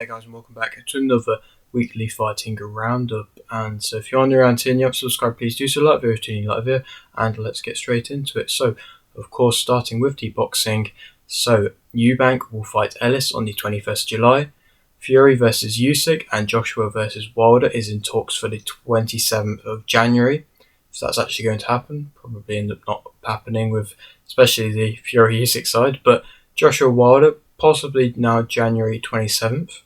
Hey guys, and welcome back to another weekly fighting roundup. And so, if you're new around here and you haven't subscribed, please do so. Like the video, you like the video, and let's get straight into it. So, of course, starting with the boxing. So, Eubank will fight Ellis on the 21st of July. Fury versus Usyk and Joshua versus Wilder is in talks for the 27th of January. If that's actually going to happen, probably end up not happening with especially the Fury Usyk side, but Joshua Wilder possibly now January 27th.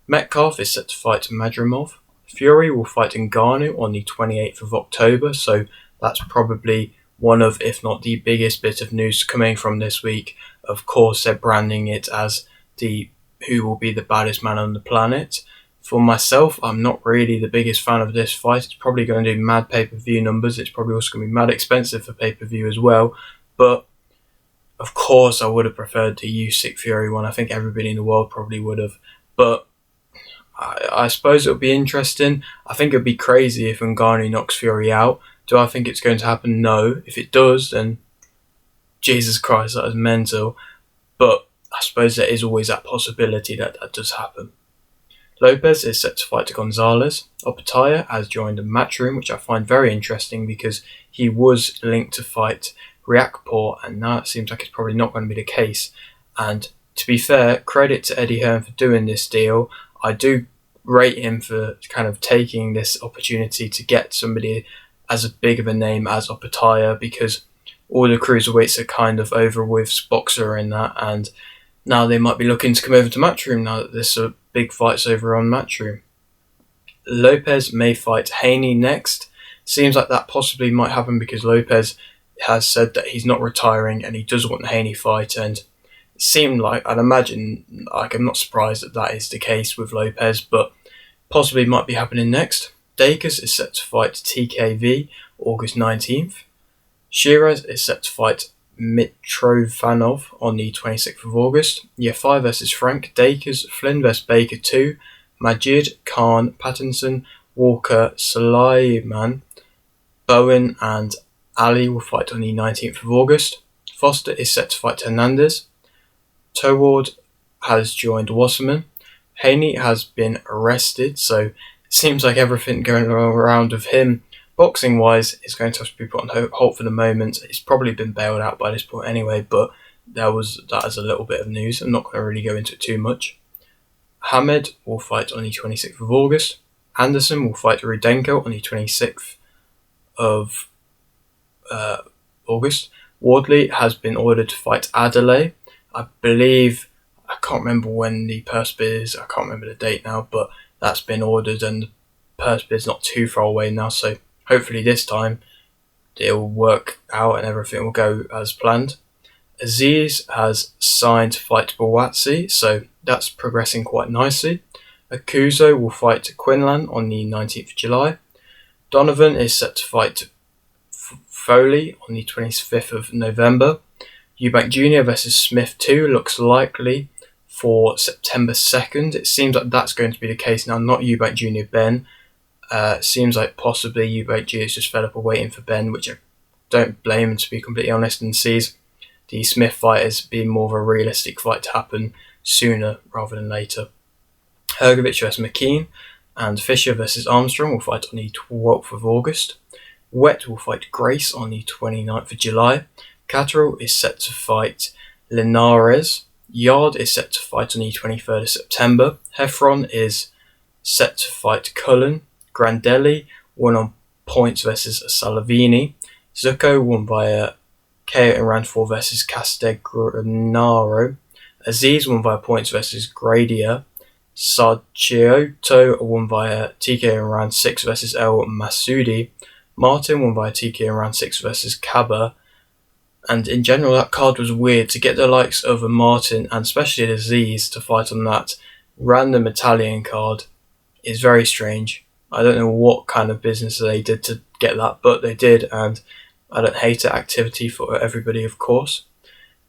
Metcalf is set to fight Madrimov. Fury will fight Ngannou on the 28th of October, so that's probably one of, if not the biggest bit of news coming from this week. Of course, they're branding it as the who will be the baddest man on the planet. For myself, I'm not really the biggest fan of this fight. It's probably going to do mad pay-per-view numbers. It's probably also going to be mad expensive for pay-per-view as well. But, of course, I would have preferred the Usyk Fury one. I think everybody in the world probably would have. But I suppose it would be interesting. I think it would be crazy if Ngannou knocks Fury out. Do I think it's going to happen? No. If it does, then Jesus Christ, that is mental. But I suppose there is always that possibility that that does happen. Lopez is set to fight Gonzalez. Opetaya has joined Matchroom, which I find very interesting because he was linked to fight Riakporhe, and now it seems like it's probably not going to be the case. And to be fair, credit to Eddie Hearn for doing this deal. I do rate him for kind of taking this opportunity to get somebody as big of a name as Opetaya, because all the cruiserweights are kind of over with Boxer in that, and now they might be looking to come over to Matchroom now that there's a big fights over on Matchroom. Lopez may fight Haney next. Seems like that possibly might happen because Lopez has said that he's not retiring and he does want the Haney fight, and it seemed like, I'd imagine, like I'm not surprised that that is the case with Lopez, but possibly might be happening next. Dacus is set to fight TKV August 19th. Shiraz is set to fight Mitrofanov on the 26th of August. Yafai versus Frank, Dacus, Flynn vs Baker 2, Majid, Khan, Pattinson, Walker, Sulaiman, Bowen and Ali will fight on the 19th of August. Foster is set to fight Hernandez. Toward has joined Wasserman. Haney has been arrested, so it seems like everything going around with him, boxing-wise, is going to have to be put on hold for the moment. He's probably been bailed out by this point anyway, but that is a little bit of news. I'm not going to really go into it too much. Hamed will fight on the 26th of August. Anderson will fight Rudenko on the 26th of August. Wardley has been ordered to fight Adelaide. I believe, I can't remember when the purse bid is, I can't remember the date now, but that's been ordered and the purse bid's not too far away now, so hopefully this time it'll work out and everything will go as planned. Aziz has signed to fight Bawatsi, so that's progressing quite nicely. Akuzo will fight Quinlan on the 19th of July. Donovan is set to fight Foley on the 25th of November. Eubank Jr. versus Smith 2 looks likely for September 2nd. It seems like that's going to be the case now, not Eubank Jr. Ben. Seems like possibly Eubank Jr. is just fed up of waiting for Ben, which I don't blame him, to be completely honest, and sees the Smith fight as being more of a realistic fight to happen sooner rather than later. Hergovich versus McKean and Fisher versus Armstrong will fight on the 12th of August. Wet will fight Grace on the 29th of July. Catterall is set to fight Linares. Yard is set to fight on the 23rd of September. Heffron is set to fight Cullen. Grandelli won on points versus Salavini. Zucco won via KO in round 4 versus Castegnaro. Aziz won via points versus Gradia. Sarchiotto won via TK in round 6 versus El Masoudi. Martin won via TK in round 6 versus Kaba. And in general, that card was weird. To get the likes of a Martin and especially Aziz to fight on that random Italian card is very strange. I don't know what kind of business they did to get that, but they did, and I don't hate it. Activity for everybody, of course.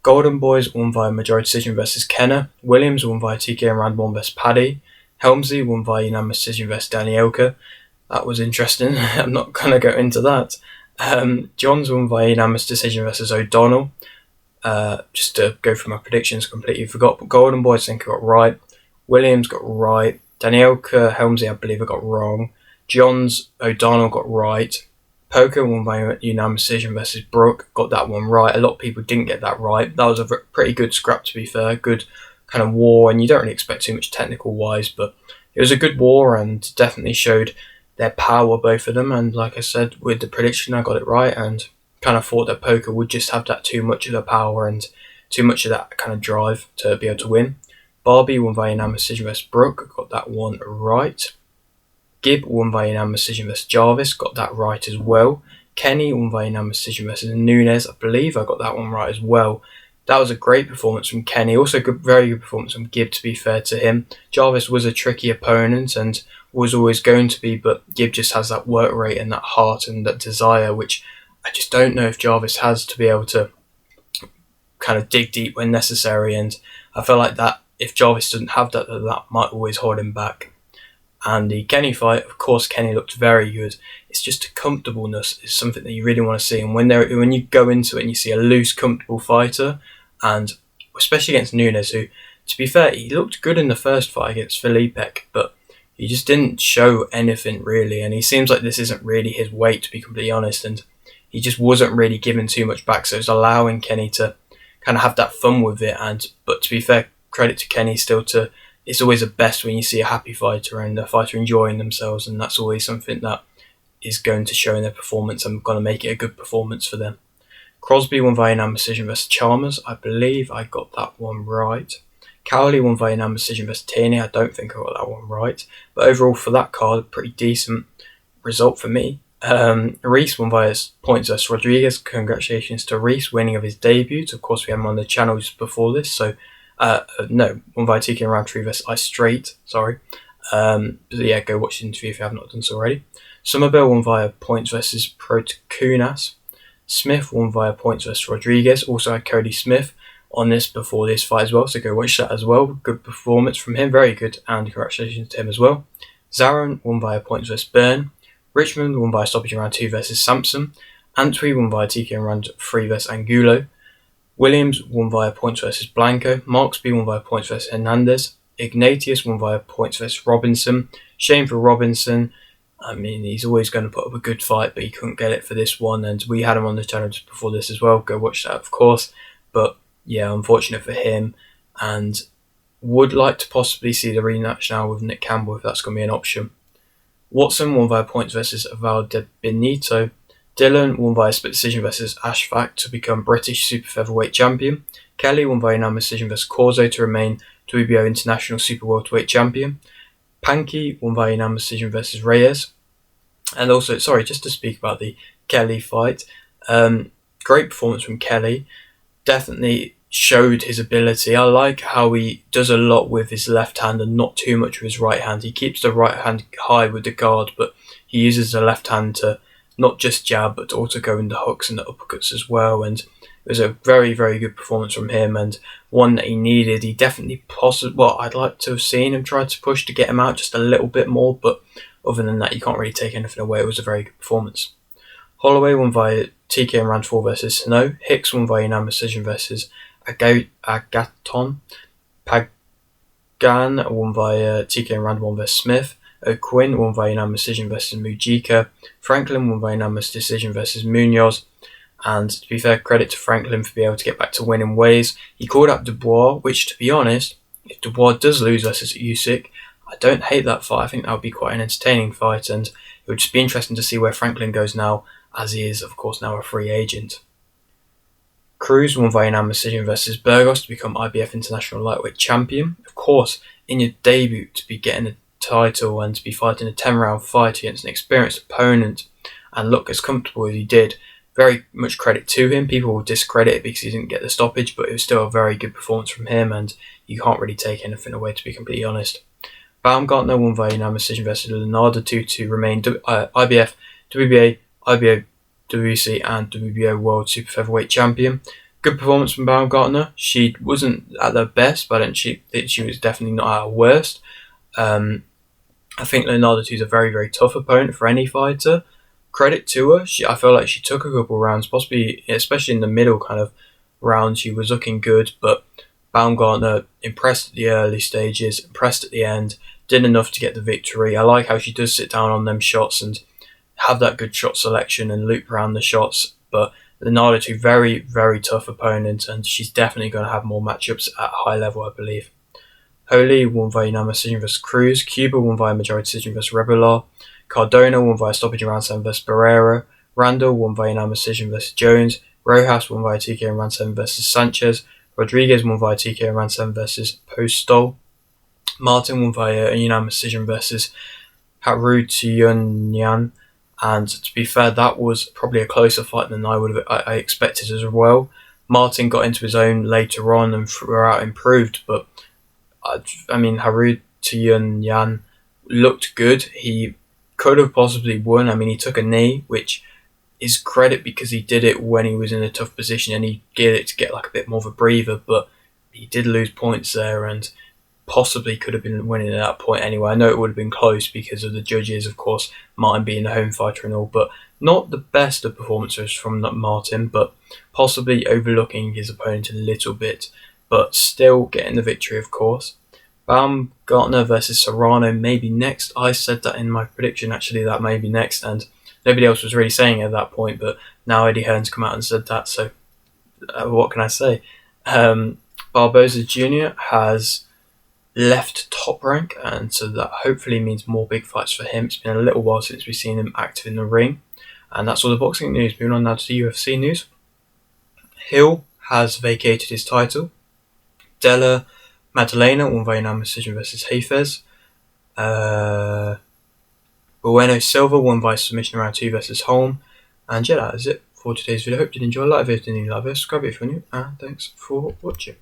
Golden Boys won via majority decision versus Kenner. Williams won via TK in round 1 versus Paddy. Helmsley won via unanimous decision versus Danielka. That was interesting. I'm not going to go into that. Johns won via unanimous decision versus O'Donnell. Just to go through my predictions, completely forgot, but Golden Boys I think I got right. Williams got right. Danielka Helmsley, I believe I got wrong. Johns O'Donnell got right. Poker won by unanimous decision versus Brooke, got that one right. A lot of people didn't get that right. That was a pretty good scrap, to be fair. Good kind of war, and you don't really expect too much technical wise, but it was a good war and definitely showed their power, both of them. And like I said, with the prediction, I got it right, and kind of thought that Poker would just have that too much of the power and too much of that kind of drive to be able to win. Barbie won by unanimous decision versus Brooke, got that one right. Gibb won by unanimous decision versus Jarvis, got that right as well. Kenny won by unanimous decision versus Nunes, I believe I got that one right as well. That was a great performance from Kenny, also very good performance from Gibb, to be fair to him. Jarvis was a tricky opponent and was always going to be, but Gibb just has that work rate and that heart and that desire, which I just don't know if Jarvis has, to be able to kind of dig deep when necessary, and I feel like that if Jarvis doesn't have that, that might always hold him back. And the Kenny fight, of course, Kenny looked very good. It's just a comfortableness is something that you really want to see. And when you go into it and you see a loose, comfortable fighter, and especially against Nunes, who, to be fair, he looked good in the first fight against Felipe, but he just didn't show anything really. And he seems like this isn't really his weight, to be completely honest. And he just wasn't really giving too much back. So it's allowing Kenny to kind of have that fun with it. But to be fair, credit to Kenny still to. It's always the best when you see a happy fighter and a fighter enjoying themselves, and that's always something that is going to show in their performance and going to make it a good performance for them. Crosby won via unanimous decision versus Chalmers. I believe I got that one right. Cowley won via unanimous decision versus Tierney. I don't think I got that one right. But overall for that card, a pretty decent result for me. Reese won via points versus Rodriguez. Congratulations to Reese winning of his debut. Of course, we had him on the channel just before this, so won by TK in round 3 versus Ice Straight, sorry. But yeah, go watch the interview if you have not done so already. Somerville won via points versus Protacunas. Smith won via points versus Rodriguez. Also had Cody Smith on this before this fight as well, so go watch that as well. Good performance from him, very good, and congratulations to him as well. Zaron won via points versus Byrne. Richmond won via stoppage in round 2 versus Sampson. Antwi won via TK in round 3 versus Angulo. Williams won via points versus Blanco. Marksby won via points versus Hernandez. Ignatius won via points versus Robinson. Shame for Robinson. I mean, he's always going to put up a good fight, but he couldn't get it for this one. And we had him on the channel just before this as well. Go watch that, of course. But yeah, unfortunate for him. And would like to possibly see the rematch now with Nick Campbell if that's going to be an option. Watson won via points versus Valdebenito. Dillon won via split decision versus Ashfaq to become British super featherweight champion. Kelly won via unanimous decision versus Corzo to remain WBO International Super Welterweight champion. Pankey won via unanimous decision versus Reyes. And also, sorry, just to speak about the Kelly fight. Great performance from Kelly. Definitely showed his ability. I like how he does a lot with his left hand and not too much with his right hand. He keeps the right hand high with the guard, but he uses the left hand to not just jab, but also go into hooks and the uppercuts as well. And it was a very, very good performance from him, and one that he needed. He definitely I'd like to have seen him try to push to get him out just a little bit more, but other than that, you can't really take anything away. It was a very good performance. Holloway won via TK in round 4 versus Snow. Hicks won via unanimous decision versus Agaton. Pagan won via TK in round 1 versus Smith. O'Quinn won via unanimous decision versus Mujica. Franklin won via unanimous decision versus Munoz. And to be fair, credit to Franklin for being able to get back to winning ways. He called up Dubois, which, to be honest, if Dubois does lose versus Usyk, I don't hate that fight. I think that would be quite an entertaining fight, and it would just be interesting to see where Franklin goes now, as he is, of course, now a free agent. Cruz won via unanimous decision versus Burgos to become IBF International Lightweight Champion. Of course, in your debut, to be getting a title and to be fighting a 10-round fight against an experienced opponent and look as comfortable as he did, very much credit to him. People will discredit it because he didn't get the stoppage, but it was still a very good performance from him, and you can't really take anything away, to be completely honest. Baumgartner won via unanimous decision versus Leonardo to remain IBF, WBA, IBO, WBC and WBO World Super Featherweight Champion. Good performance from Baumgartner. She wasn't at her best, but she was definitely not at her worst. I think Leonardo is a very, very tough opponent for any fighter. Credit to her. I feel like she took a couple rounds, possibly, especially in the middle kind of rounds, she was looking good, but Baumgartner impressed at the early stages, impressed at the end, did enough to get the victory. I like how she does sit down on them shots and have that good shot selection and loop around the shots, but Leonardo, two very, very tough opponents, and she's definitely going to have more matchups at high level, I believe. Holy won via unanimous decision versus Cruz. Cuba won via majority decision versus Rebular. Cardona won via stoppage in round 7 versus Barrera. Randall won via unanimous decision versus Jones. Rojas won via TK in round 7 versus Sanchez. Rodriguez won via TK in round 7 versus Postol. Martin won via a unanimous decision versus Haru Tuyunyan. And to be fair, that was probably a closer fight than I expected as well. Martin got into his own later on and throughout improved, but Haru Tuyunyan looked good. He could have possibly won. I mean, he took a knee, which is credit because he did it when he was in a tough position and he did it to get like a bit more of a breather, but he did lose points there and possibly could have been winning at that point anyway. I know it would have been close because of the judges, of course, Martin being the home fighter and all, but not the best of performances from Martin, but possibly overlooking his opponent a little bit, but still getting the victory, of course. Baumgartner versus Serrano maybe next. I said that in my prediction, actually, that may be next, and nobody else was really saying it at that point, but now Eddie Hearn's come out and said that, so what can I say? Barboza Jr. has left Top Rank, and so that hopefully means more big fights for him. It's been a little while since we've seen him active in the ring, and that's all the boxing news. Moving on now to the UFC news. Hill has vacated his title. Della Maddalena won via unanimous decision versus Hafez. Bueno Silva won via submission round 2 versus Holm. And yeah, that is it for today's video. Hope you did enjoy. Like if you did, subscribe if you're new, and thanks for watching.